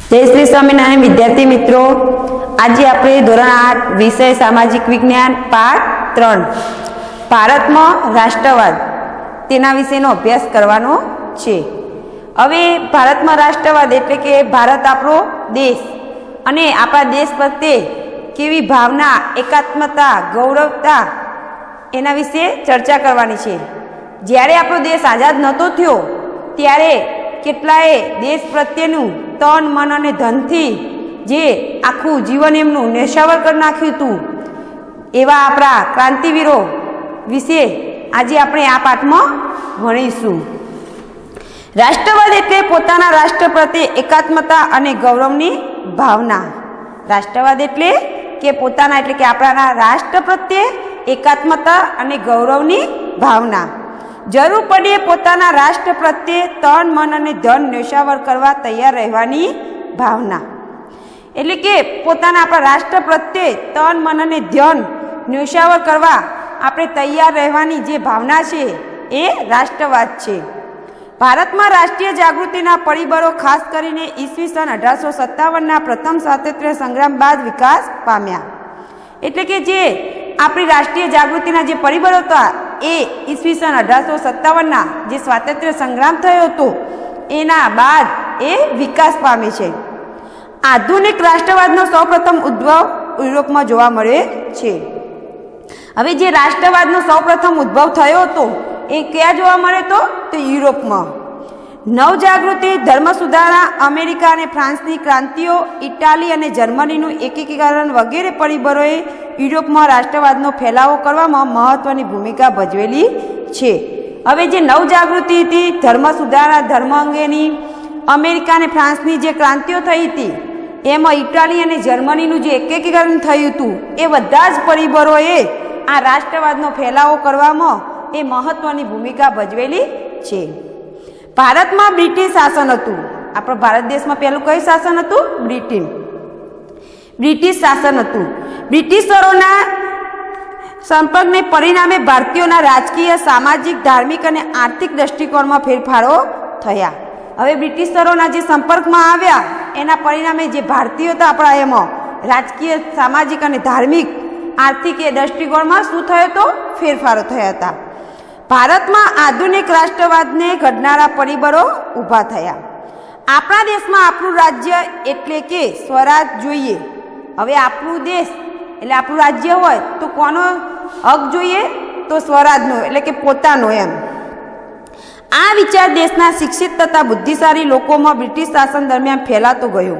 जय श्री स्वामीनारायण विद्यार्थी मित्रों, आज आप धोरण 8 विषय सामाजिक विज्ञान पाठ 3 भारत में राष्ट्रवाद तेना विषयनो अभ्यास करवानो छे। हवे भारत में राष्ट्रवाद एटले के भारत आपणो देश अने आपणा देश प्रत्ये केवी भावना, एकात्मता, गौरवता एना विषे चर्चा करवानी छे। ज्यारे आपणो देश आजाद नहोतो थयो त्यारे કેટલાય દેશ પ્રત્યેનું તન મન અને ધનથી જે આખું જીવન એમનું નેશાવર કરી નાખ્યું હતું એવા આપણા ક્રાંતિવીરો વિશે આજે આપણે આ પાઠમાં ભણીશું। રાષ્ટ્રવાદ એટલે પોતાના રાષ્ટ્ર પ્રત્યે એકાત્મતા અને ગૌરવની ભાવના। રાષ્ટ્રવાદ એટલે કે પોતાના એટલે કે આપણા રાષ્ટ્ર પ્રત્યે એકાત્મતા અને ગૌરવની ભાવના। જરૂર પડે પોતાના રાષ્ટ્ર પ્રત્યે તન મન અને ધન ન્યોછાવર કરવા તૈયાર રહેવાની ભાવના। એટલે કે પોતાના આપણા રાષ્ટ્ર પ્રત્યે તન મન અને ધન ન્યોછાવર કરવા આપણે તૈયાર રહેવાની જે ભાવના છે એ રાષ્ટ્રવાદ છે। ભારતમાં રાષ્ટ્રીય જાગૃતિના પરિબળો ખાસ કરીને ઈસવીસન 1857ના પ્રથમ સ્વાતંત્ર્ય સંગ્રામ બાદ વિકાસ પામ્યા। એટલે કે જે આપણી રાષ્ટ્રીય જાગૃતિના જે પરિબળો હતા એ ઈસવીસન 1857ના જે સ્વાતંત્ર્ય સંગ્રામ થયો હતો એના બાદ એ વિકાસ પામે છે। આધુનિક રાષ્ટ્રવાદનો સૌપ્રથમ ઉદ્ભવ યુરોપમાં જોવા મળે છે। હવે જે રાષ્ટ્રવાદનો સૌપ્રથમ ઉદ્ભવ થયો હતો એ ક્યાં જોવા મળે તો યુરોપમાં। નવજાગૃતિ, ધર્મ સુધારણા, અમેરિકા અને ફ્રાન્સની ક્રાંતિઓ, ઇટાલી અને જર્મનીનું એકીકરણ વગેરે પરિબળોએ યુરોપમાં રાષ્ટ્રવાદનો ફેલાવો કરવામાં મહત્વની ભૂમિકા ભજવેલી છે। હવે જે નવજાગૃતિ હતી, ધર્મ સુધારણા, ધર્મ અંગેની, અમેરિકા અને ફ્રાન્સની જે ક્રાંતિઓ થઈ હતી એમાં ઇટાલી અને જર્મનીનું જે એકીકરણ થયું હતું એ બધા જ પરિબળોએ આ રાષ્ટ્રવાદનો ફેલાવો કરવામાં એ મહત્વની ભૂમિકા ભજવેલી છે। ભારતમાં બ્રિટિશ શાસન હતું। આપણા ભારત દેશમાં પહેલું કયું શાસન હતું? બ્રિટિશ શાસન હતું। બ્રિટિશરોના સંપર્કને પરિણામે ભારતીયોના રાજકીય, સામાજિક, ધાર્મિક અને આર્થિક દૃષ્ટિકોણમાં ફેરફારો થયા। હવે બ્રિટિશરોના જે સંપર્કમાં આવ્યા એના પરિણામે જે ભારતીયો હતા આપણા એમાં રાજકીય, સામાજિક અને ધાર્મિક, આર્થિક એ દૃષ્ટિકોણમાં શું થયો હતો? ફેરફારો થયા હતા। ભારતમાં આધુનિક રાષ્ટ્રવાદને ઘડનારા પરિબળો ઊભા થયા। આપણા દેશમાં આપણું રાજ્ય એટલે કે સ્વરાજ જોઈએ। હવે આપણું દેશ એટલે આપણું રાજ્ય હોય તો કોનો હક જોઈએ? તો સ્વરાજનો એટલે કે પોતાનો એમ। આ વિચાર દેશના શિક્ષિત તથા બુદ્ધિશાળી લોકોમાં બ્રિટિશ શાસન દરમિયાન ફેલાતો ગયો।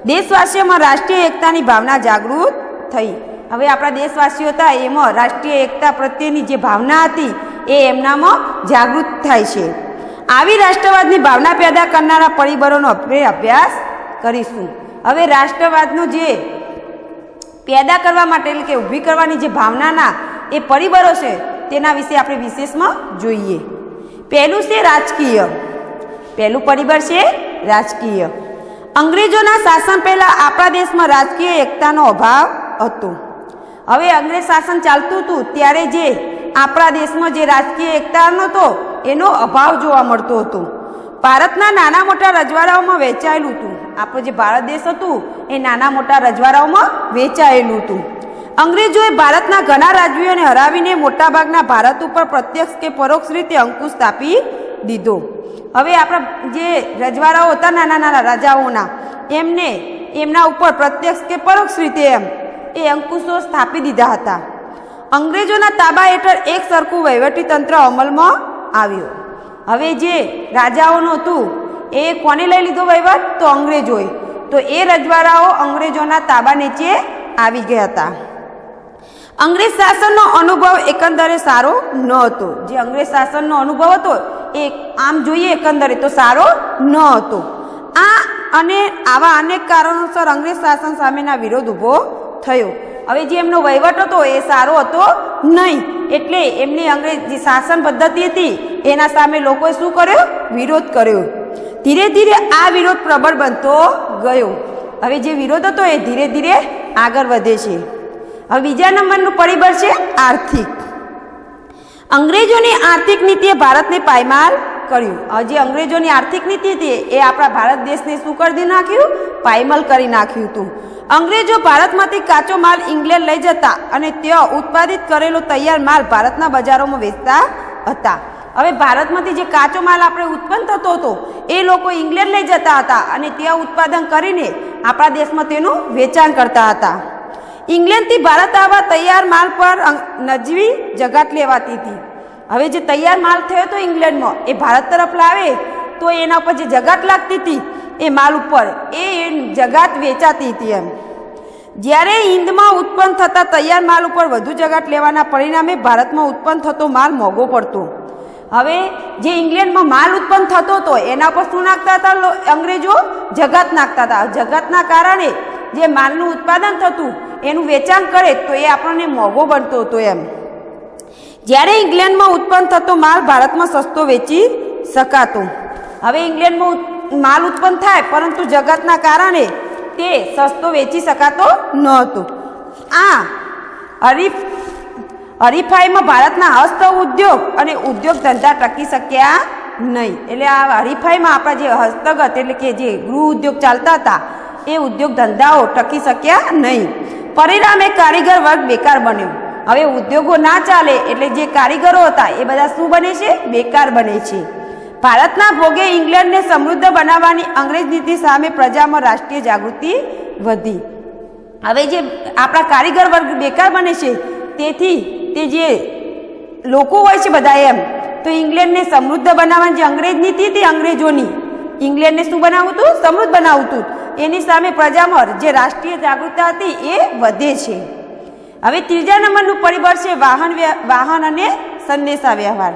દેશવાસીઓમાં રાષ્ટ્રીય એકતાની ભાવના જાગૃત થઈ। હવે આપણા દેશવાસીઓ હતા એમાં રાષ્ટ્રીય એકતા પ્રત્યેની જે ભાવના હતી એ એમનામાં જાગૃત થાય છે। આવી રાષ્ટ્રવાદની ભાવના પેદા કરનારા પરિબળોનો આપણે અભ્યાસ કરીશું। હવે રાષ્ટ્રવાદનો જે પેદા કરવા માટે એટલે કે ઊભી કરવાની જે ભાવનાના એ પરિબળો છે તેના વિશે આપણે વિશેષમાં જોઈએ। પહેલું છે રાજકીય। પહેલું પરિબળ છે રાજકીય। અંગ્રેજોના શાસન પહેલાં આપણા દેશમાં રાજકીય એકતાનો અભાવ હતો। હવે અંગ્રેજ શાસન ચાલતું હતું ત્યારે જે આપણા દેશમાં જે રાજકીય એકતા નહોતો એનો અભાવ જોવા મળતો હતો। ભારતના નાના મોટા રજવાડાઓમાં વહેંચાયેલું હતું। આપણો જે ભારત દેશ હતું એ નાના મોટા રજવાડાઓમાં વહેંચાયેલું હતું। અંગ્રેજોએ ભારતના ઘણા રાજવીઓને હરાવીને મોટાભાગના ભારત ઉપર પ્રત્યક્ષ કે પરોક્ષ રીતે અંકુશ સ્થાપી દીધો। હવે આપણા જે રજવાડાઓ હતા નાના નાના રાજાઓના એમને એમના ઉપર પ્રત્યક્ષ કે પરોક્ષ રીતે એમ એ અંકુશો સ્થાપી દીધા હતા। અંગ્રેજોના તાબા હેઠળ એક સરખું વહીવટી તંત્ર અમલમાં આવ્યો। હવે જે રાજાઓનું હતું એ કોને લઈ લીધો વહીવટ? તો અંગ્રેજોએ। તો એ રજવાડાઓ અંગ્રેજોના તાબા નીચે આવી ગયા હતા। અંગ્રેજ શાસનનો અનુભવ એકંદરે સારો ન હતો। જે અંગ્રેજ શાસનનો અનુભવ હતો એ આમ જોઈએ એકંદરે તો સારો ન હતો। આ અને આવા અનેક કારણોસર અંગ્રેજ શાસન સામેના વિરોધ ઊભો થયો। હવે જે એમનો વહીવટ હતો એ સારો હતો નહીં એટલે એમની અંગ્રેજ જે શાસન પદ્ધતિ હતી એના સામે લોકોએ શું કર્યો? વિરોધ કર્યો। ધીરે ધીરે આ વિરોધ પ્રબળ બનતો ગયો। હવે જે વિરોધ હતો એ ધીરે ધીરે આગળ વધે છે। હવે બીજા નંબરનું પરિબળ છે આર્થિક। અંગ્રેજોની આર્થિક નીતિએ ભારતને પાયમાલ કર્યું. જે અંગ્રેજોની આર્થિક નીતિ હતી એ આપણા ભારત દેશને શું કરી નાખ્યું? પાયમાલ કરી નાખ્યું હતું. અંગ્રેજો ભારતમાંથી કાચો માલ ઇંગ્લેન્ડ લઈ જતા અને ત્યાં ઉત્પાદિત કરેલો તૈયાર માલ ભારતના બજારોમાં વેચતા હતા. હવે ભારતમાંથી જે કાચો માલ આપણે ઉત્પન્ન થતો હતો એ લોકો ઇંગ્લેન્ડ લઈ જતા હતા અને ત્યાં ઉત્પાદન કરીને આપણા દેશમાં તેનું વેચાણ કરતા હતા. ઇંગ્લેન્ડથી ભારત આવવા તૈયાર માલ પર નજીવી જગાત લેવાતી હતી. હવે જે તૈયાર માલ થયો હતો ઇંગ્લેન્ડમાં એ ભારત તરફ લાવે તો એના ઉપર જે જગાત લાગતી હતી એ માલ ઉપર એ જગાત વેચાતી હતી. એમ જ્યારે હિન્દમાં ઉત્પન્ન થતા તૈયાર માલ ઉપર વધુ જગાત લેવાના પરિણામે ભારતમાં ઉત્પન્ન થતો માલ મોંઘો પડતો. હવે જે ઇંગ્લેન્ડમાં માલ ઉત્પન્ન થતો હતો એના પર શું નાખતા હતા અંગ્રેજો? જગાત નાખતા હતા. જગાતના કારણે જે માલનું ઉત્પાદન થતું એનું વેચાણ કરે તો એ આપણને મોંઘો બનતો હતો. એમ જ્યારે ઇંગ્લેન્ડમાં ઉત્પન્ન થતો માલ ભારતમાં સસ્તો વેચી શકાતો. હવે ઇંગ્લેન્ડમાં માલ ઉત્પન્ન થાય પરંતુ જગતના કારણે તે સસ્તો વેચી શકાતો ન હતો. આ હરીફાઈમાં ભારતના હસ્ત ઉદ્યોગ અને ઉદ્યોગ ધંધા ટકી શક્યા નહીં. એટલે આ હરીફાઈમાં આપણા જે હસ્તગત એટલે કે જે ગૃહ ઉદ્યોગ ચાલતા હતા એ ઉદ્યોગ ધંધાઓ ટકી શક્યા નહીં. પરિણામે કારીગર વર્ગ બેકાર બન્યો. હવે ઉદ્યોગો ના ચાલે એટલે જે કારીગરો હતા એ બધા શું બને છે? બેકાર બને છે. ભારતના ભોગે ઇંગ્લેન્ડને સમૃદ્ધ બનાવવાની અંગ્રેજ નીતિ સામે પ્રજામાં રાષ્ટ્રીય જાગૃતિ વધી. હવે જે આપણા કારીગર વર્ગ બેકાર બને છે તેથી તે જે લોકો હોય છે બધા એમ તો ઇંગ્લેન્ડને સમૃદ્ધ બનાવવાની જે અંગ્રેજ નીતિ હતી અંગ્રેજોની, ઇંગ્લેન્ડને શું બનાવવું હતું? સમૃદ્ધ બનાવવું હતું. એની સામે પ્રજામાં જે રાષ્ટ્રીય જાગૃતતા હતી એ વધે છે. હવે ત્રીજા નંબરનું પરિબળ છે વાહન અને સંદેશા વ્યવહાર.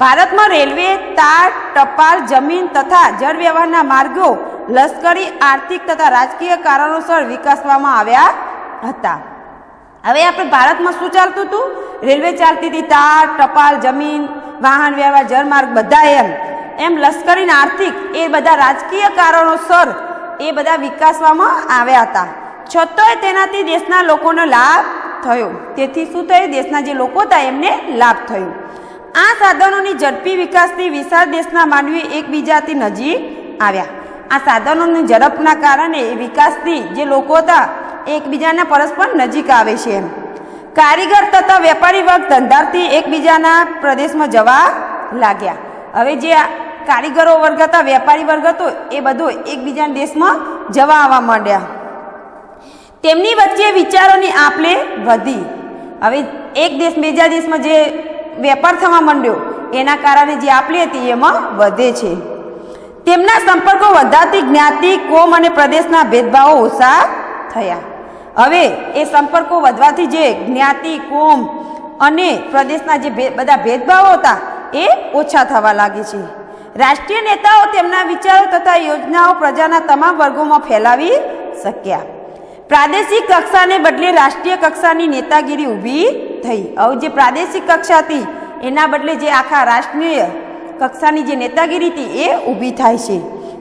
ભારતમાં રેલવે, તાર, ટપાલ, જમીન તથા જળ વ્યવહારના માર્ગો લશ્કરી, આર્થિક તથા રાજકીય કારણોસર વિકસાવવામાં આવ્યા હતા. હવે આપણે ભારતમાં શું ચાલતું હતું? રેલવે ચાલતી હતી, તાર, ટપાલ, જમીન, વાહન વ્યવહાર, જળમાર્ગ બધા એમ લશ્કરી અને આર્થિક એ બધા રાજકીય કારણોસર એ બધા વિકસાવવામાં આવ્યા હતા. છતાંય તેનાથી દેશના લોકોનો લાભ થયો. તેથી શું થયું? દેશના જે લોકો હતા એમને લાભ થયો. આ સાધનોની ઝડપી વિકાસથી વિશાળ દેશના માનવી એકબીજાથી નજીક આવ્યા. આ સાધનોની ઝડપના કારણે વિકાસથી જે લોકો હતા એકબીજાના પરસ્પર નજીક આવે છે. કારીગર તથા વેપારી વર્ગ ધંધાથી એકબીજાના પ્રદેશમાં જવા લાગ્યા. હવે જે કારીગરો વર્ગ હતા, વેપારી વર્ગ હતો એ બધો એકબીજાના દેશમાં જવા આવવા માંડ્યા. તેમની વચ્ચે વિચારોની આપ-લે વધી. હવે એક દેશ બીજા દેશમાં જે વેપાર થવા માંડ્યો એના કારણે જે આપ-લે હતી એમાં વધે છે. તેમના સંપર્કો વધવાથી જ્ઞાતિ, કોમ અને પ્રદેશના ભેદભાવો ઓછા થયા. હવે એ સંપર્કો વધવાથી જે જ્ઞાતિ, કોમ અને પ્રદેશના જે બધા ભેદભાવો હતા એ ઓછા થવા લાગે છે. રાષ્ટ્રીય નેતાઓ તેમના વિચારો તથા યોજનાઓ પ્રજાના તમામ વર્ગોમાં ફેલાવી શક્યા. પ્રાદેશિક કક્ષાને બદલે રાષ્ટ્રીય કક્ષાની નેતાગીરી ઊભી થઈ. હવે જે પ્રાદેશિક કક્ષા હતી એના બદલે જે આખા રાષ્ટ્રીય કક્ષાની જે નેતાગીરી હતી એ ઊભી થાય છે,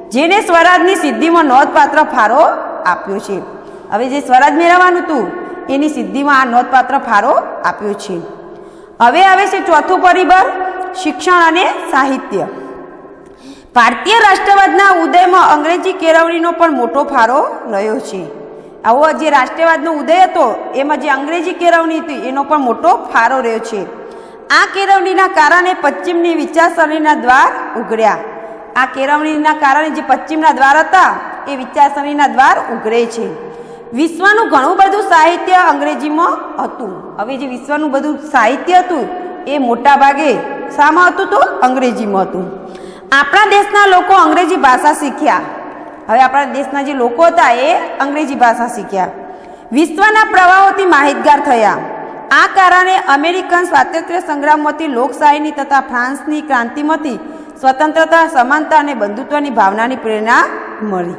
જેને સ્વરાજની સિદ્ધિમાં નોંધપાત્ર ફાળો આપ્યો છે. હવે જે સ્વરાજ મેળવવાનું હતું એની સિદ્ધિમાં આ નોંધપાત્ર ફાળો આપ્યો છે. હવે આવે છે ચોથું પરિબળ, શિક્ષણ અને સાહિત્ય. ભારતીય રાષ્ટ્રવાદના ઉદયમાં અંગ્રેજી કેળવણીનો પણ મોટો ફાળો રહ્યો છે. આવો જે રાષ્ટ્રવાદનો ઉદય હતો એમાં જે અંગ્રેજી કેળવણી હતી એનો પણ મોટો ફાળો રહ્યો છે. આ કેળવણીના કારણે પશ્ચિમની વિચારસરણીના દ્વાર ઉઘડ્યા. આ કેળવણીના કારણે જે પશ્ચિમના દ્વાર હતા એ વિચારસરણીના દ્વાર ઉઘડે છે. વિશ્વનું ઘણું બધું સાહિત્ય અંગ્રેજીમાં હતું. હવે જે વિશ્વનું બધું સાહિત્ય હતું એ મોટા ભાગે શામાં હતું? તો અંગ્રેજીમાં હતું. આપણા દેશના લોકો અંગ્રેજી ભાષા શીખ્યા. હવે આપણા દેશના જે લોકો હતા એ અંગ્રેજી ભાષા શીખ્યા. વિશ્વના પ્રવાહોથી માહિતગાર થયા. આ કારણે અમેરિકન સ્વાતંત્ર્ય સંગ્રામમાંથી લોકશાહીની તથા ફ્રાન્સની ક્રાંતિમાંથી સ્વતંત્રતા, સમાનતા અને બંધુત્વની ભાવનાની પ્રેરણા મળી.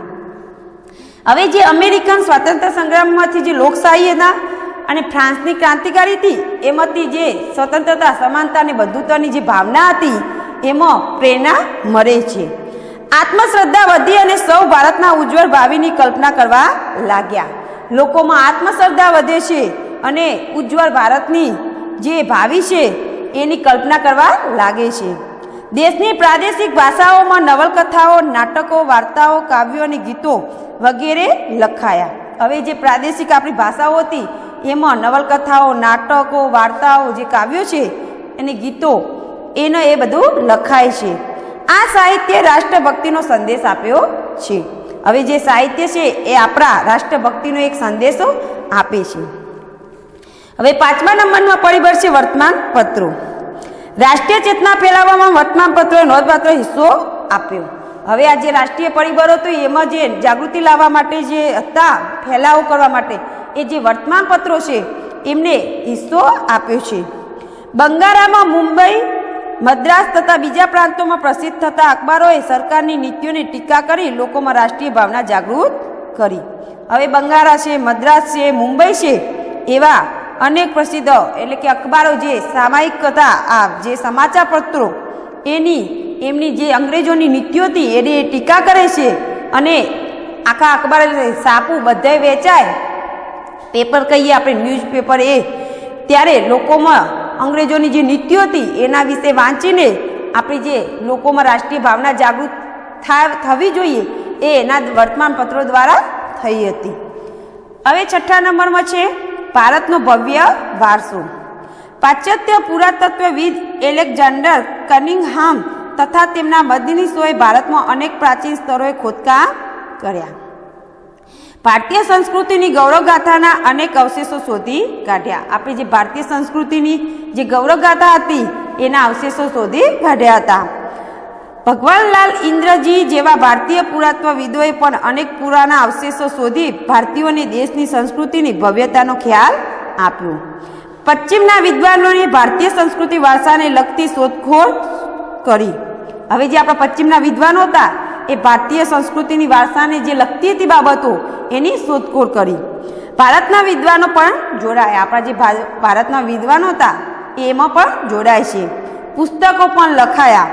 હવે જે અમેરિકન સ્વાતંત્ર્ય સંગ્રામમાંથી જે લોકશાહી હતા અને ફ્રાન્સની ક્રાંતિકારી હતી એમાંથી જે સ્વતંત્રતા, સમાનતા અને બંધુત્વની જે ભાવના હતી એમાં પ્રેરણા મળે છે. આત્મશ્રદ્ધા વધી અને સૌ ભારતના ઉજ્જવળ ભાવિની કલ્પના કરવા લાગ્યા. લોકોમાં આત્મશ્રદ્ધા વધે છે અને ઉજ્જવળ ભારતની જે ભાવિ છે એની કલ્પના કરવા લાગે છે. દેશની પ્રાદેશિક ભાષાઓમાં નવલકથાઓ, નાટકો, વાર્તાઓ, કાવ્યો અને ગીતો વગેરે લખાયા. હવે જે પ્રાદેશિક આપણી ભાષાઓ હતી એમાં નવલકથાઓ, નાટકો, વાર્તાઓ, જે કાવ્યો છે અને ગીતો એનો એ બધું લખાય છે. આ સાહિત્ય રાષ્ટ્રભક્તિનો સંદેશ આપ્યો છે. હવે જે સાહિત્ય છે એ આપણા રાષ્ટ્રભક્તિનો એક સંદેશો આપે છે. હવે 5મા નંબરમાં પરિબળ છે વર્તમાન પત્રો. રાષ્ટ્રીય ચેતના ફેલાવવામાં વર્તમાન પત્રોએ નોંધપાત્ર હિસ્સો આપ્યો. હવે આ જે રાષ્ટ્રીય પરિબળો તો એમાં જે જાગૃતિ લાવવા માટે જે હતા, ફેલાવો કરવા માટે એ જે વર્તમાન પત્રો છે એમને હિસ્સો આપ્યો છે. બંગાળામાં મુંબઈ, મદ્રાસ તથા બીજા પ્રાંતોમાં પ્રસિદ્ધ થતા અખબારોએ સરકારની નીતિઓની ટીકા કરી લોકોમાં રાષ્ટ્રીય ભાવના જાગૃત કરી. હવે બંગાળા છે, મદ્રાસ છે, મુંબઈ છે એવા અનેક પ્રસિદ્ધ એટલે કે અખબારો જે સામાયિક હતા, આ જે સમાચાર પત્રો એમની જે અંગ્રેજોની નીતિઓ હતી એની ટીકા કરે છે અને આખા અખબાર છાપું બધાય વેચાય, પેપર કહીએ આપણે, ન્યૂઝપેપર એ, ત્યારે લોકોમાં અંગ્રેજોની જે નીતિઓ હતી એના વિશે વાંચીને આપણી જે લોકોમાં રાષ્ટ્રીય ભાવના જાગૃત થવી જોઈએ એ એના વર્તમાન પત્રો દ્વારા થઈ હતી. હવે 6થા નંબરમાં છે ભારતનો ભવ્ય વારસો. પાશ્ચાત્ય પુરાતત્વવિદ એલેક્ઝાન્ડર કનિંગહામ તથા તેમના મદદનીશોએ ભારતમાં અનેક પ્રાચીન સ્થળોએ ખોદકામ કર્યા. ભારતીય સંસ્કૃતિની ગૌરવગાથાના અનેક અવશેષો શોધી કાઢ્યા. આપણી જે ભારતીય સંસ્કૃતિની જે ગૌરવગાથા હતી એના અવશેષો શોધી કાઢ્યા હતા. ભગવાનલાલ ઇન્દ્રજી જેવા ભારતીય પુરાતત્વવિદોએ પણ અનેક પુરાના અવશેષો શોધી ભારતીયોને દેશની સંસ્કૃતિની ભવ્યતાનો ખ્યાલ આપ્યો. પશ્ચિમના વિદ્વાનોએ ભારતીય સંસ્કૃતિ વારસાને લગતી શોધખોળ કરી. હવે જે આપણા પશ્ચિમના વિદ્વાનો હતા એ ભારતીય સંસ્કૃતિની વારસાને જે લગતી હતી બાબતો એની શોધખોળ કરી. ભારતના વિદ્વાનો પણ જોડાયા. આપણા જે ભારતના વિદ્વાનો હતા એમાં પણ જોડાય છે. પુસ્તકો પણ લખાયા.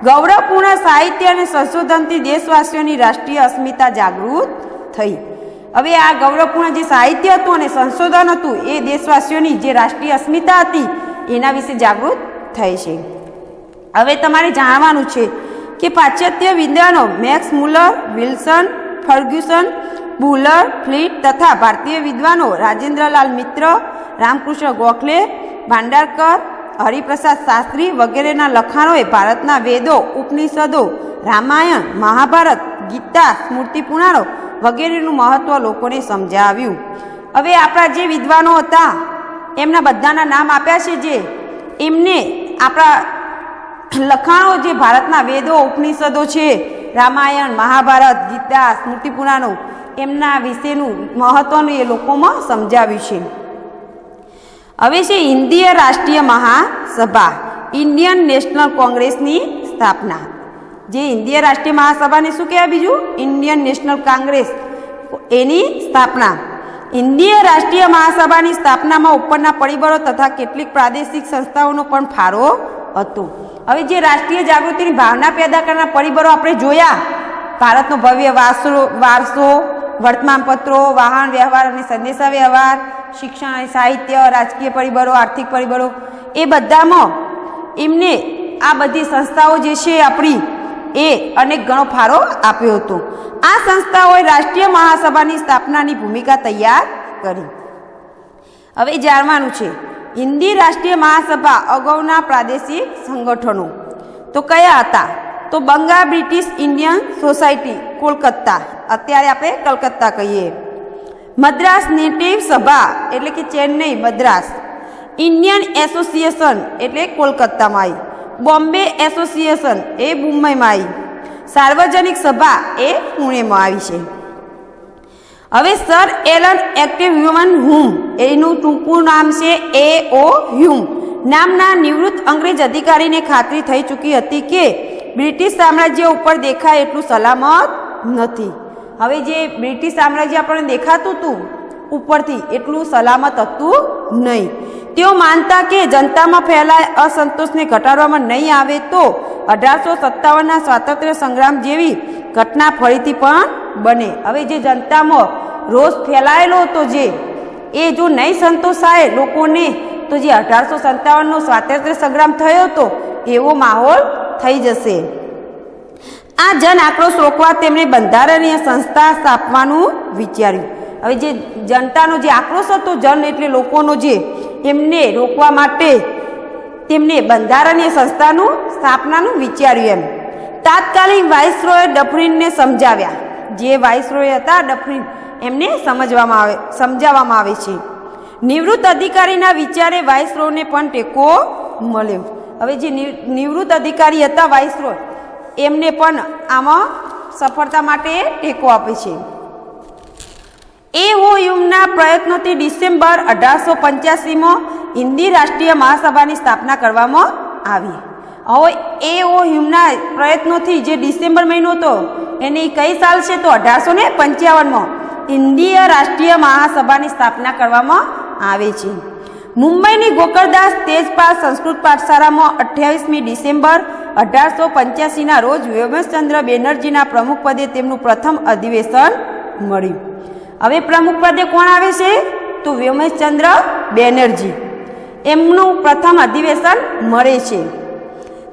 ગૌરવપૂર્ણ સાહિત્ય અને સંશોધનથી દેશવાસીઓની રાષ્ટ્રીય અસ્મિતા જાગૃત થઈ. હવે આ ગૌરવપૂર્ણ જે સાહિત્ય હતું અને સંશોધન હતું એ દેશવાસીઓની જે રાષ્ટ્રીય અસ્મિતા હતી એના વિશે જાગૃત થઈ છે. હવે તમારે જાણવાનું છે કે પાશ્ચાત્ય વિદ્વાનો Max Muller, Wilson, Fergusson, Buhler, Fleet તથા ભારતીય વિદ્વાનો રાજેન્દ્રલાલ મિત્ર, રામકૃષ્ણ ગોખલે, ભાંડારકર, હરિપ્રસાદ શાસ્ત્રી વગેરેના લખાણોએ ભારતના વેદો, ઉપનિષદો, રામાયણ, મહાભારત, ગીતા, સ્મૃતિ પુરાણો વગેરેનું મહત્વ લોકોને સમજાવ્યું. હવે આપણા જે વિદ્વાનો હતા એમના બધાના નામ આપ્યા છે. જે એમને આપણા લખાણો જે ભારતના વેદો, ઉપનિષદો છે, રામાયણ, મહાભારત, ગીતા, સ્મૃતિ પુરાણો એમના વિશેનું મહત્વનું એ લોકોમાં સમજાવ્યું છે. હવે છે હિન્દીય રાષ્ટ્રીય મહાસભા, ઇન્ડિયન નેશનલ કોંગ્રેસની સ્થાપના. જે હિન્દીય રાષ્ટ્રીય મહાસભાને શું કહેવાય? બીજું ઇન્ડિયન નેશનલ કોંગ્રેસ, એની સ્થાપના. હિન્દીય રાષ્ટ્રીય મહાસભાની સ્થાપનામાં ઉપરના પરિબળો તથા કેટલીક પ્રાદેશિક સંસ્થાઓનો પણ ફાળો હતો. હવે જે રાષ્ટ્રીય જાગૃતિની ભાવના પેદા કરનાર પરિબળો આપણે જોયા, ભારતનો ભવ્ય વારસો, વર્તમાનપત્રો, વાહન વ્યવહાર અને સંદેશા વ્યવહાર, શિક્ષણ અને સાહિત્ય, રાજકીય પરિબળો, આર્થિક પરિબળો, એ બધામાં એમને આ બધી સંસ્થાઓ જે છે આપણી એ અનેક ગણો ફાળો આપ્યો હતો. આ સંસ્થાઓએ રાષ્ટ્રીય મહાસભાની સ્થાપનાની ભૂમિકા તૈયાર કરી. હવે જાણવાનું છે હિન્દી રાષ્ટ્રીય મહાસભા અગાઉના પ્રાદેશિક સંગઠનો તો કયા હતા? તો Bengal British Indian society, Kolkata, અત્યારે આપણે કલકત્તા કહીએ. મદ્રાસ નેટિવ સભા એટલે કે ચેન્નઈ, મદ્રાસ. ઇન્ડિયન એસોસિએશન એટલે કોલકાતામાં આવી. બોમ્બે એસોસિએશન એ મુંબઈમાં આવી. સાર્વજનિક સભા એ પુણેમાં આવી છે. હવે સર એલન એક્ટિવ હ્યુમન હુમ, એનું ટૂંકું નામ છે AO હ્યુમ નામના નિવૃત્ત અંગ્રેજ અધિકારીને ખાતરી થઈ ચૂકી હતી કે બ્રિટિશ સામ્રાજ્ય ઉપર દેખાય એટલું સલામત નથી. હવે જે બ્રિટિશ સામ્રાજ્ય આપણને દેખાતું હતું ઉપરથી એટલું સલામત હતું નહીં. તેઓ માનતા કે જનતામાં ફેલાય અસંતોષને ઘટાડવામાં નહીં આવે તો 1857ના સ્વાતંત્ર્ય સંગ્રામ જેવી ઘટના ફરીથી પણ બને. હવે જે જનતામાં રોષ ફેલાયેલો હતો જે એ જો નહીં સંતોષાય લોકોને તો જે 1857નો સ્વાતંત્ર્ય સંગ્રામ થયો હતો એવો માહોલ થઈ જશે. આ જન આક્રોશ રોકવા તેમણે બંધારણીય સંસ્થા સ્થાપવાનું વિચાર્યું. હવે જે જનતાનો જે આક્રોશ હતો, જન એટલે લોકોનો, જે એમને રોકવા માટે તેમને બંધારણીય સંસ્થાનું સ્થાપનાનું વિચાર્યું. એમ તાત્કાલિક વાઇસરોય ડફરીનને સમજાવ્યા. જે વાઇસરોય હતા ડફરીન, એમને સમજાવવામાં આવે છે. નિવૃત્ત અધિકારીના વિચારે વાઇસરોયને પણ ટેકો મળ્યો. હવે જે નિવૃત્ત અધિકારી હતા વાઇસરોય, એમને પણ આમાં સફળતા માટે ટેકો આપે છે. એઓયુના પ્રયત્નોથી ડિસેમ્બર 1885માં હિન્દી રાષ્ટ્રીય મહાસભાની સ્થાપના કરવામાં આવી. હવે એઓયુના પ્રયત્નોથી જે ડિસેમ્બર મહિનો હતો એની કઈ સાલ છે તો 1855માં હિન્દી રાષ્ટ્રીય મહાસભાની સ્થાપના કરવામાં આવે છે. મુંબઈની ગોકળદાસ તેજપાલ સંસ્કૃત પાઠશાળામાં 28મી ડિસેમ્બર 1885ના રોજ વ્યોમેશચંદ્ર બેનર્જીના પ્રમુખ પદે તેમનું પ્રથમ અધિવેશન મળ્યું. હવે પ્રમુખ પદે કોણ આવે છે તો વ્યોમેશચંદ્ર બેનર્જી, એમનું પ્રથમ અધિવેશન મળે છે.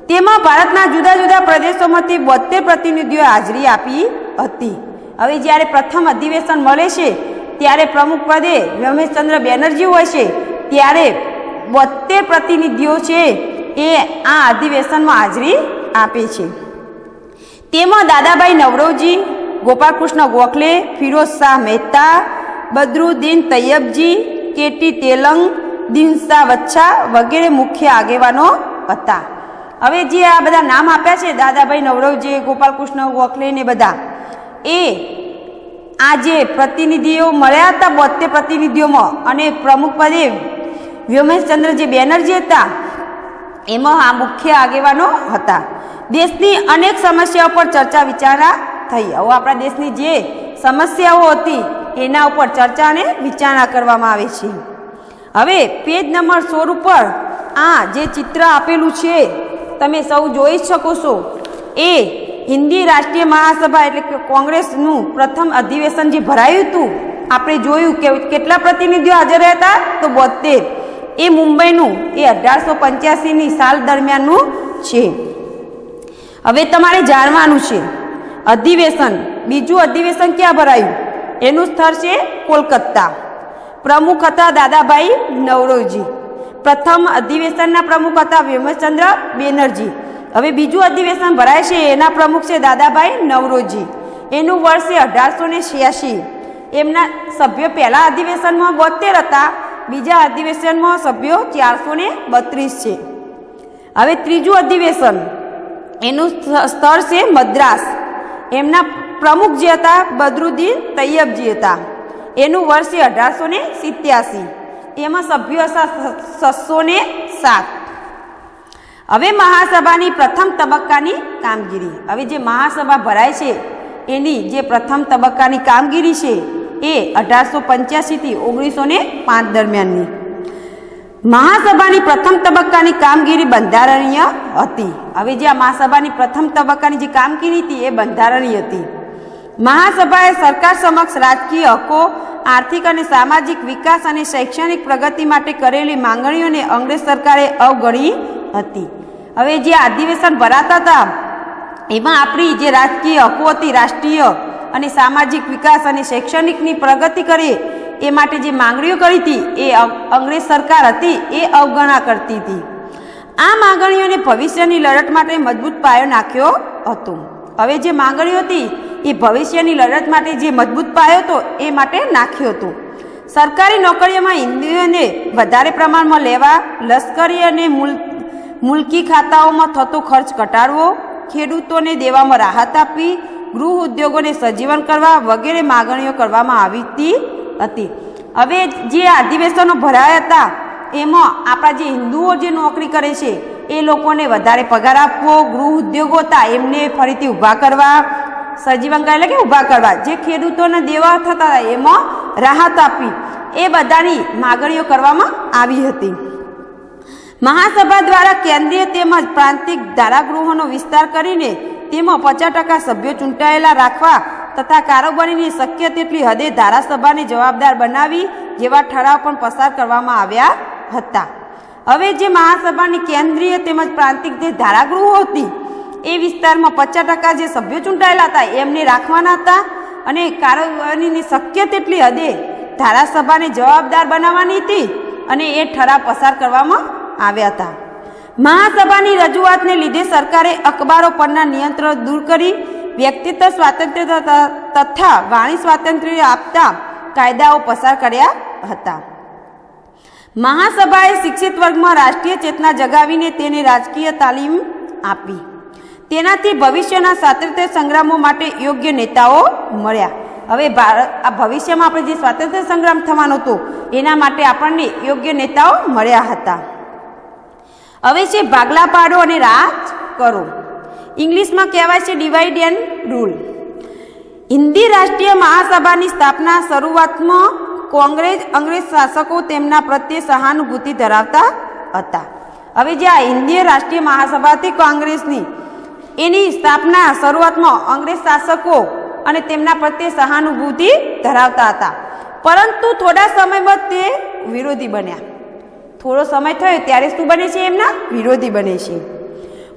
તેમાં ભારતના જુદા જુદા પ્રદેશોમાંથી 72 પ્રતિનિધિઓએ હાજરી આપી હતી. હવે જ્યારે પ્રથમ અધિવેશન મળે છે ત્યારે પ્રમુખ પદે વ્યોમેશચંદ્ર બેનર્જી હોય છે, ત્યારે 72 પ્રતિનિધિઓ છે એ આ અધિવેશનમાં હાજરી આપે છે. તેમાં દાદાભાઈ નવરોજી, ગોપાલકૃષ્ણ ગોખલે, ફિરોઝ શાહ મહેતા, બદરુદ્દીન તૈયબજી, કેટી તેલંગ, દીન શાહ વચ્છા વગેરે મુખ્ય આગેવાનો હતા. હવે જે આ બધા નામ આપ્યા છે, દાદાભાઈ નવરોજી, ગોપાલકૃષ્ણ ગોખલે ને બધા, એ આ જે પ્રતિનિધિઓ મળ્યા હતા 72 પ્રતિનિધિઓમાં, અને પ્રમુખ પદે વ્યોમેશચંદ્ર જે બેનર્જી હતા, એમાં આ મુખ્ય આગેવાનો હતા. દેશની અનેક સમસ્યાઓ પર ચર્ચા વિચારણા થઈ. હવે આપણા દેશની જે સમસ્યાઓ હતી એના ઉપર ચર્ચા અને વિચારણા કરવામાં આવે છે. હવે પેજ નંબર 16 ઉપર આ જે ચિત્ર આપેલું છે તમે સૌ જોઈ શકો છો. એ હિન્દી રાષ્ટ્રીય મહાસભા એટલે કે કોંગ્રેસનું પ્રથમ અધિવેશન જે ભરાયું હતું, આપણે જોયું કે કેટલા પ્રતિનિધિઓ હાજર રહ્યા હતા તો 72. એ મુંબઈનું એ 1885ની સાલ દરમિયાનનું છે. હવે તમારે જાણવાનું છે અધિવેશન, બીજું અધિવેશન ક્યાં ભરાયું, એનું સ્થળ છે કોલકાતા. પ્રમુખ હતા દાદાભાઈ નવરોજી. પ્રથમ અધિવેશનના પ્રમુખ હતા વ્યોમેશચંદ્ર બેનર્જી. હવે બીજું અધિવેશન ભરાય છે એના પ્રમુખ છે દાદાભાઈ નવરોજી. એનું વર્ષ છે 1886. એમના સભ્યો પહેલા અધિવેશનમાં 72 હતા, બીજા અધિવેશનમાં સભ્યો 432 છે. હવે ત્રીજું અધિવેશન, એનું સ્થળ છે મદ્રાસ. એમના પ્રમુખ જે હતા બદરુદ્દીન તૈયબજી હતા. એનું વર્ષ છે 1887. એમાં સભ્યો હતા 607. હવે મહાસભાની પ્રથમ તબક્કાની કામગીરી. હવે જે મહાસભા ભરાય છે એની જે પ્રથમ તબક્કાની કામગીરી છે એ 1885 થી 1905 દરમિયાનની. મહાસભાની પ્રથમ તબક્કાની કામગીરી બંધારણીય હતી. હવે જે આ મહાસભાની પ્રથમ તબક્કાની જે કામગીરી હતી એ બંધારણીય હતી. મહાસભાએ સરકાર સમક્ષ રાજકીય હકો, આર્થિક અને સામાજિક વિકાસ અને શૈક્ષણિક પ્રગતિ માટે કરેલી માંગણીઓને અંગ્રેજ સરકારે અવગણી હતી. હવે જે અધિવેશન ભરાતા હતા એમાં આપણી જે રાજકીય હકો હતી, રાષ્ટ્રીય અને સામાજિક વિકાસ અને શૈક્ષણિકની પ્રગતિ કરે એ માટે જે માંગણીઓ કરી હતી એ અંગ્રેજ સરકાર હતી એ અવગણના કરતી હતી. આ માંગણીઓને ભવિષ્યની લડત માટે મજબૂત પાયો નાખ્યો હતો. હવે જે માંગણીઓ હતી એ ભવિષ્યની લડત માટે જે મજબૂત પાયો હતો એ માટે નાખ્યો હતો. સરકારી નોકરીઓમાં હિન્દીઓને વધારે પ્રમાણમાં લેવા, લશ્કરી અને મુલકી ખાતાઓમાં થતો ખર્ચ ઘટાડવો, ખેડૂતોને દેવામાં રાહત આપવી, ગૃહ ઉદ્યોગોને સજીવન કરવા વગેરે માંગણીઓ કરવામાં આવી હતી. હવે જે અધિવેશનો ભરાયા હતા એમાં આપણા જે હિન્દુઓ જે નોકરી કરે છે એ લોકોને વધારે પગાર આપવો, ગૃહ ઉદ્યોગો હતા એમને ફરીથી ઊભા કરવા, સજીવન એટલે કે ઊભા કરવા, જે ખેડૂતોને દેવા થતા હતા એમાં રાહત આપવી, એ બધાની માંગણીઓ કરવામાં આવી હતી. મહાસભા દ્વારા કેન્દ્રીય તેમજ પ્રાંતિક ધારાગૃહોનો વિસ્તાર કરીને તેમાં 50% સભ્યો ચૂંટાયેલા રાખવા તથા કારોબારીની શક્ય તેટલી હદે ધારાસભાને જવાબદાર બનાવી જેવા ઠરાવ પણ પસાર કરવામાં આવ્યા હતા. હવે જે મહાસભાની કેન્દ્રીય તેમજ પ્રાંતિક જે ધારાગૃહો હતી એ વિસ્તારમાં 50% જે સભ્યો ચૂંટાયેલા હતા એમને રાખવાના હતા અને કાર્યવાહીની શક્ય તેટલી હદે ધારાસભાને જવાબદાર બનાવવાની હતી અને એ ઠરાવ પસાર કરવામાં આવ્યા હતા. મહાસભાની રજૂઆતને લીધે સરકારે અખબારો પરના નિયંત્રણ દૂર કરી વ્યક્તિત્વ સ્વાતંત્ર્ય તથા વાણી સ્વાતંત્ર્ય આપતા કાયદાઓ પસાર કર્યા હતા. મહાસભાએ શિક્ષિત વર્ગમાં રાષ્ટ્રીય ચેતના જગાવીને તેને રાજકીય તાલીમ આપી. તેનાથી ભવિષ્યના સ્વાતંત્ર્ય સંગ્રામો માટે યોગ્ય નેતાઓ મળ્યા. હવે આ ભવિષ્યમાં આપણે જે સ્વાતંત્ર્ય સંગ્રામ થવાનો હતો એના માટે આપણને યોગ્ય નેતાઓ મળ્યા હતા. હવે છે ભાગલા પાડો અને રાજ કરો. ઇંગ્લિશમાં કહેવાય છે ડિવાઇડ એન્ડ રૂલ. હિન્દી રાષ્ટ્રીય મહાસભાની સ્થાપના શરૂઆતમાં કોંગ્રેસ અંગ્રેજ શાસકો તેમના પ્રત્યે સહાનુભૂતિ ધરાવતા હતા. હવે જે આ હિન્દી રાષ્ટ્રીય મહાસભા હતી કોંગ્રેસની, એની સ્થાપના શરૂઆતમાં અંગ્રેજ શાસકો અને તેમના પ્રત્યે સહાનુભૂતિ ધરાવતા હતા, પરંતુ થોડા સમયમાં તે વિરોધી બન્યા. થોડો સમય થયો ત્યારે શું બને છે? એમના વિરોધી બને છે.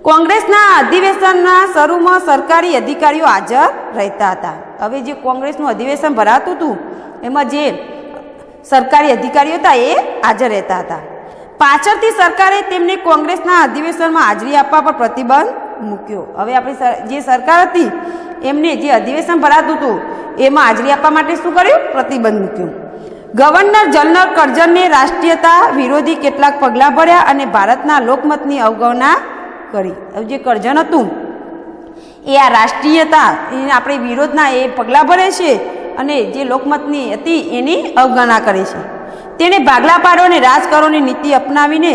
કોંગ્રેસના અધિવેશનના શરૂમાં સરકારી અધિકારીઓ હાજર રહેતા હતા. હવે જે કોંગ્રેસનું અધિવેશન ભરાતું હતું એમાં જે સરકારી અધિકારીઓ હતા એ હાજર રહેતા હતા. પાછળથી સરકારે તેમને કોંગ્રેસના અધિવેશનમાં હાજરી આપવા પર પ્રતિબંધ મૂક્યો. હવે આપણી જે સરકાર હતી એમને જે અધિવેશન ભરાતું હતું એમાં હાજરી આપવા માટે શું કર્યું? પ્રતિબંધ મૂક્યો. ગવર્નર જનરલ કરઝનને રાષ્ટ્રીયતા વિરોધી કેટલાક પગલાં ભર્યા અને ભારતના લોકમતની અવગણના કરી. હવે જે કરઝન હતું એ આ રાષ્ટ્રીયતા આપણે વિરોધના એ પગલાં ભરે છે અને જે લોકમતની હતી એની અવગણના કરે છે. તેણે ભાગલા પાડો અને રાજ કરોની નીતિ અપનાવીને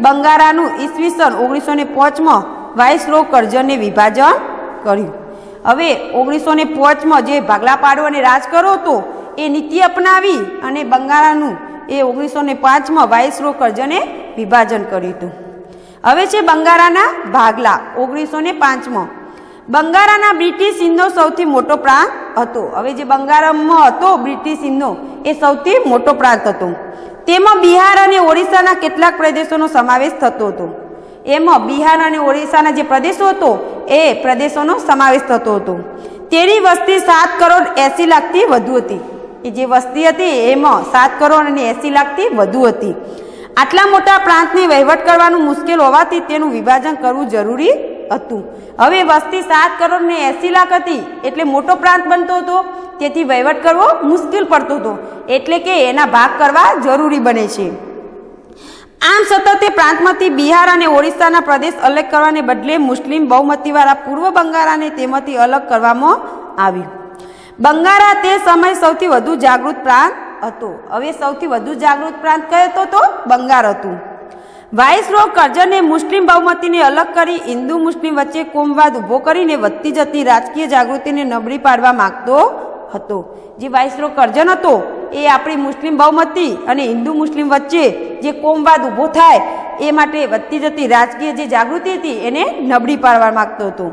બંગાળાનું ઈસવીસન 1905માં વાઇસરોય કરઝને વિભાજન કર્યું. હવે 1905માં જે ભાગલા પાડો અને રાજ કરો હતો એ નીતિ અપનાવી અને બંગાળાનું એ 1905માં વાઇસરોય કરઝને વિભાજન કર્યું હતું. હવે છે બંગાળાના ભાગલા 1905માં. બંગાળાના બ્રિટિશ હિંદનો સૌથી મોટો પ્રાંત હતો. હવે જે બંગાળમાં હતો બ્રિટિશ હિંદનો એ સૌથી મોટો પ્રાંત હતો. તેમાં બિહાર અને ઓડિશાના કેટલાક પ્રદેશોનો સમાવેશ થતો હતો. એમાં બિહાર અને ઓડિશાના જે પ્રદેશો હતો એ પ્રદેશોનો સમાવેશ થતો હતો. તેની વસ્તી 7 કરોડ 80 લાખથી વધુ હતી. એ જે વસ્તી હતી એમાં 7 કરોડ અને 80 લાખથી વધુ હતી. આટલા મોટા પ્રાંતને વહીવટ કરવાનું મુશ્કેલ હોવાથી તેનું વિભાજન કરવું જરૂરી હતું. હવે વસ્તી 7 કરોડ ને 80 લાખ હતી એટલે મોટો પ્રાંત બનતો હતો, તેથી વહીવટ કરવો મુશ્કેલ પડતો હતો, એટલે કે એના ભાગ કરવા જરૂરી બને છે. આમ છતાં તે પ્રાંતમાંથી બિહાર અને ઓડિશાના પ્રદેશ અલગ કરવાને બદલે મુસ્લિમ બહુમતીવાળા પૂર્વ બંગાળાને તેમાંથી અલગ કરવામાં આવ્યું. બંગાળા તે સમય સૌથી વધુ જાગૃત પ્રાંત હતો. હવે સૌથી વધુ જાગૃત પ્રાંત કયો હતો? તો બંગાળ હતું. વાઇસરોય કરઝને મુસ્લિમ બહુમતીને અલગ કરી હિન્દુ મુસ્લિમ વચ્ચે કોમવાદ ઊભો કરીને વધતી જતી રાજકીય જાગૃતિને નબળી પાડવા માંગતો હતો. જે વાઇસરોય કરઝન હતો એ આપણી મુસ્લિમ બહુમતી અને હિન્દુ મુસ્લિમ વચ્ચે જે કોમવાદ ઊભો થાય એ માટે વધતી જતી રાજકીય જે જાગૃતિ હતી એને નબળી પાડવા માંગતો હતો.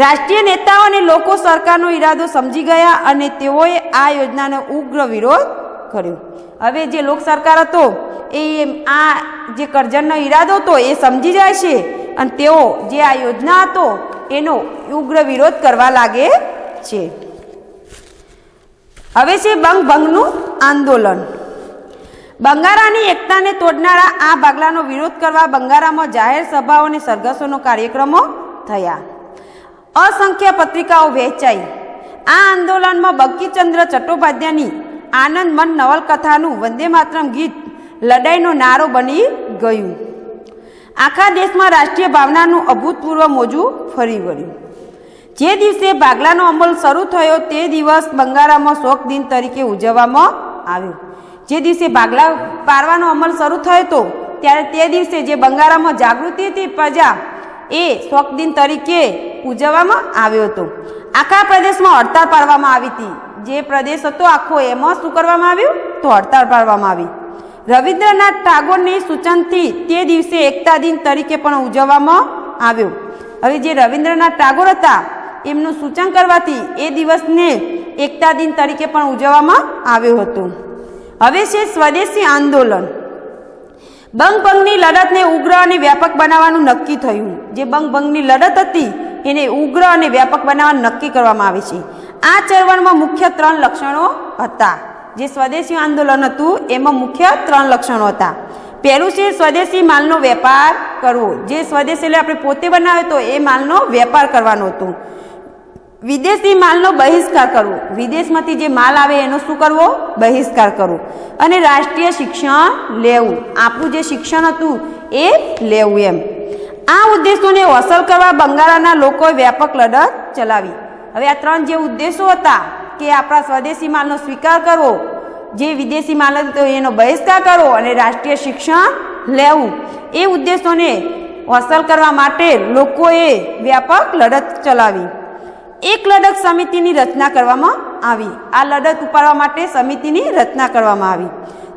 રાષ્ટ્રીય નેતાઓ અને લોકો સરકારનો ઈરાદો સમજી ગયા અને તેઓએ આ યોજનાનો ઉગ્ર વિરોધ કર્યો. હવે જે લોક સરકાર હતો એ આ જે કરઝનનો ઈરાદો હતો એ સમજી જાય છે અને તેઓ જે આ યોજના હતો એનો ઉગ્ર વિરોધ કરવા લાગે છે. હવે છે બંગભંગનું આંદોલન. બંગાળાની એકતાને તોડનારા આ ભાગલાનો વિરોધ કરવા બંગાળામાં જાહેર સભાઓ અને સરઘસોનો કાર્યક્રમો થયા. અસંખ્ય પત્રિકાઓ વહેંચાઈ. આ આંદોલનમાં બંકિમચંદ્ર ચટ્ટોપાધ્યાયની આનંદ મન નવલકથાનું વંદે માતરમ ગીત લડાઈનો નારો બની ગયું. આખા દેશમાં રાષ્ટ્રીય ભાવનાનું અભૂતપૂર્વ મોજું ફરી વળ્યું. જે દિવસે ભાગલાનો અમલ શરૂ થયો તે દિવસ બંગાળામાં શોક દિન તરીકે ઉજવવામાં આવ્યો. જે દિવસે ભાગલા પાડવાનો અમલ શરૂ થયો હતો ત્યારે તે દિવસે જે બંગાળામાં જાગૃતિ હતી પ્રજા એ શોક દિન તરીકે ઉજવવામાં આવ્યો હતો. આખા પ્રદેશમાં હડતાળ પાડવામાં આવી હતી. જે પ્રદેશ હતો આખો એમાં શું કરવામાં આવ્યું? તો હડતાળ પાડવામાં આવી. રવિન્દ્રનાથ ટાગોરની સૂચનથી તે દિવસે એકતા દિન તરીકે પણ ઉજવવામાં આવ્યો. હવે જે રવિન્દ્રનાથ ટાગોર હતા એમનું સૂચન કરવાથી એ દિવસને એકતા દિન તરીકે પણ ઉજવવામાં આવ્યો હતો. હવે છે સ્વદેશી આંદોલન. બંગભંગની લડતને ઉગ્ર અને વ્યાપક બનાવવાનું નક્કી થયું. જે બંગભંગની લડત હતી એને ઉગ્ર અને વ્યાપક બનાવવા નક્કી કરવામાં આવે છે. આ ચળવળમાં મુખ્ય 3 લક્ષણો હતા. જે સ્વદેશી આંદોલન હતું એમાં મુખ્ય 3 લક્ષણો હતા. પહેલું છે સ્વદેશી માલનો વેપાર કરવો. જે સ્વદેશી એટલે આપણે પોતે બનાવ્યો તો એ માલનો વેપાર કરવાનો હતો. વિદેશી માલનો બહિષ્કાર કરવો. વિદેશમાંથી જે માલ આવે એનો શું કરવો? બહિષ્કાર કરવો. અને રાષ્ટ્રીય શિક્ષણ લેવું. આપણું જે શિક્ષણ હતું એ લેવું એમ. આ ઉદ્દેશોને હાંસલ કરવા બંગાળના લોકોએ વ્યાપક લડત ચલાવી. હવે આ 3 જે ઉદ્દેશો હતા કે આપણા સ્વદેશી માલનો સ્વીકાર કરવો, જે વિદેશી માલ હતો એનો બહિષ્કાર કરવો અને રાષ્ટ્રીય શિક્ષણ લેવું, એ ઉદ્દેશોને હાંસલ કરવા માટે લોકોએ વ્યાપક લડત ચલાવી. એક લડત સમિતિની રચના કરવામાં આવી. આ લડત ઉપાડવા માટે સમિતિની રચના કરવામાં આવી.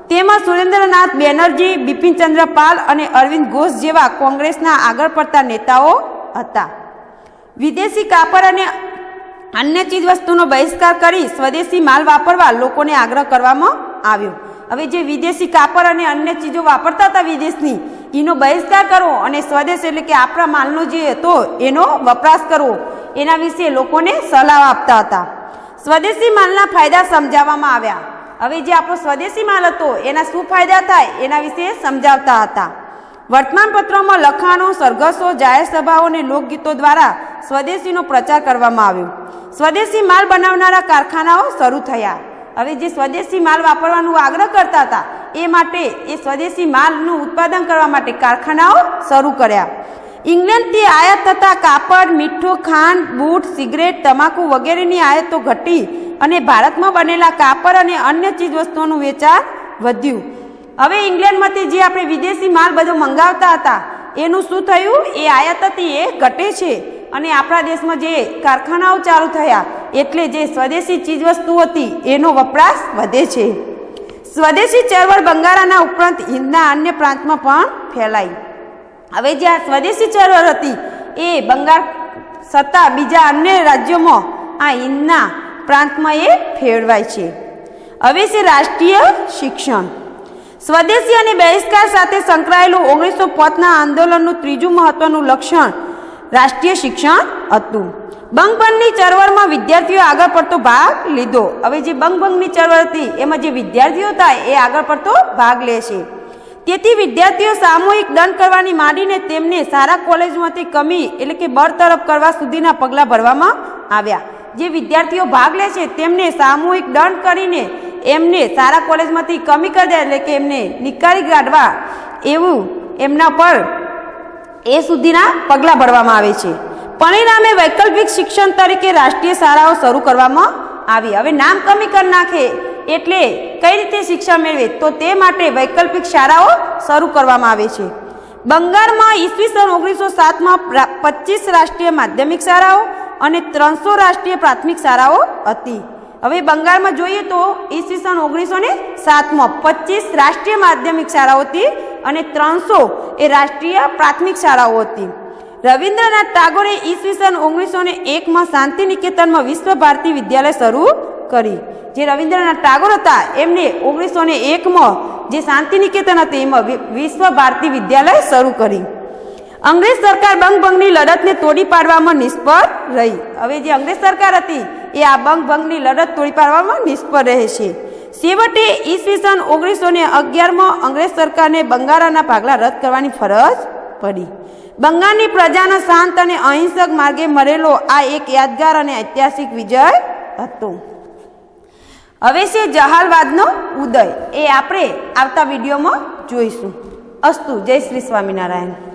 તેમાં સુરેન્દ્રનાથ બેનર્જી, બિપિનચંદ્ર પાલ અને અરવિંદ ઘોષ જેવા કોંગ્રેસના આગળ પડતા નેતાઓ હતા. વિદેશી કાપડ અને અન્ય ચીજવસ્તુનો બહિષ્કાર કરી સ્વદેશી માલ વાપરવા લોકોને આગ્રહ કરવામાં આવ્યો. હવે જે વિદેશી કાપડ અને અન્ય ચીજો વાપરતા હતા વિદેશની, એનો બહિષ્કાર કરવો અને સ્વદેશ એટલે કે આપણા માલનો જે હતો એનો વપરાશ કરવો, એના વિશે લોકોને સલાહ આપતા હતા. સ્વદેશી માલના ફાયદા સમજાવવામાં આવ્યા. હવે જે આપણો સ્વદેશી માલ હતો એના શું ફાયદા થાય એના વિશે સમજાવતા હતા. વર્તમાનપત્રોમાં લખાણો, સરઘસો, જાહેર સભાઓ અને લોકગીતો દ્વારા સ્વદેશીનો પ્રચાર કરવામાં આવ્યો. સ્વદેશી માલ બનાવનારા કારખાનાઓ શરૂ થયા. હવે જે સ્વદેશી માલ વાપરવાનો આગ્રહ કરતા હતા એ માટે એ સ્વદેશી માલનું ઉત્પાદન કરવા માટે કારખાનાઓ શરૂ કર્યા. ઇંગ્લેન્ડથી આયાત થતા કાપડ, મીઠું, ખાંડ, બૂટ, સિગરેટ, તમાકુ વગેરેની આયાતો ઘટી અને ભારતમાં બનેલા કાપડ અને અન્ય ચીજવસ્તુઓનું વેચાણ વધ્યું. હવે ઇંગ્લેન્ડમાંથી જે આપણે વિદેશી માલ બધો મંગાવતા હતા એનું શું થયું? એ આયાત હતી એ ઘટે છે અને આપણા દેશમાં જે કારખાનાઓ ચાલુ થયા એટલે જે સ્વદેશી ચીજવસ્તુ હતી એનો વપરાશ વધે છે. સ્વદેશી ચળવળ બંગાળના ઉપરાંત હિંદના અન્ય પ્રાંતમાં પણ ફેલાઈ. હવે જે આ સ્વદેશી ચળવળ હતી એ બંગાળ છતાં બીજા અન્ય રાજ્યોમાં આ હિંદના પ્રાંતમાં એ ફેરવાય છે. હવે છે રાષ્ટ્રીય શિક્ષણ. સ્વદેશી અને બહિષ્કાર સાથે સંકળાયેલું 1905ના આંદોલનનું ત્રીજું મહત્વનું લક્ષણ રાષ્ટ્રીય શિક્ષણ હતું. બંગભંગની ચળવળમાં વિદ્યાર્થીઓ આગળ પડતો ભાગ લીધો. હવે જે બંગભંગની ચળવળ હતી એમાં જે વિદ્યાર્થીઓ હતા એ આગળ પડતો ભાગ લે છે. તેથી વિદ્યાર્થીઓ સામૂહિક દંડ કરવાની માંડીને તેમને સારા કોલેજમાંથી કમી એટલે કે બરતરફ કરવા સુધીના પગલાં ભરવામાં આવ્યા. જે વિદ્યાર્થીઓ ભાગ લે છે તેમને સામૂહિક દંડ કરીને એમને સારા કોલેજમાંથી કમી કરી દે એટલે કે એમને નિકાળી કાઢવા એવું એમના પર એ સુધીના પગલાં ભરવામાં આવે છે. પરિણામે વૈકલ્પિક શિક્ષણ તરીકે રાષ્ટ્રીય શાળાઓ શરૂ કરવામાં આવી. હવે નામ કમી કરી નાખે એટલે કઈ રીતે શિક્ષણ મેળવે તો તે માટે વૈકલ્પિક શાળાઓ શરૂ કરવામાં આવે છે. બંગાળમાં ઈસવીસન 1907માં 25 રાષ્ટ્રીય માધ્યમિક શાળાઓ અને 300 રાષ્ટ્રીય પ્રાથમિક શાળાઓ હતી. હવે બંગાળમાં જોઈએ તો ઈસવીસન 1907માં 25 રાષ્ટ્રીય માધ્યમિક શાળાઓ હતી અને 300 એ રાષ્ટ્રીય પ્રાથમિક શાળાઓ હતી. રવિન્દ્રનાથ ટાગોરે ઈસવીસન 1901માં શાંતિ નિકેતનમાં વિશ્વ ભારતી વિદ્યાલય શરૂ કરી. જે રવિન્દ્રનાથ ટાગોર હતા એમને 1901માં જે શાંતિ નિકેતન હતી એમાં વિશ્વ ભારતી વિદ્યાલય શરૂ કરી. અંગ્રેજ સરકાર બંગભંગની લડતને તોડી પાડવામાં નિષ્ફળ રહી. હવે જે અંગ્રેજ સરકાર હતી એ આ બંગભંગની લડત તોડી પાડવામાં નિષ્ફળ રહે છે. છેવટે ઈસવીસન 1911માં અંગ્રેજ સરકારને બંગાળના ભાગલા રદ કરવાની ફરજ પડી. બંગાળની પ્રજાનો શાંત અને અહિંસક માર્ગે મળેલો આ એક યાદગાર અને ઐતિહાસિક વિજય હતો. હવે છે જહાલવાદનો ઉદય. એ આપણે આવતા વિડીયોમાં જોઈશું. અસ્તુ. જય શ્રી સ્વામિનારાયણ.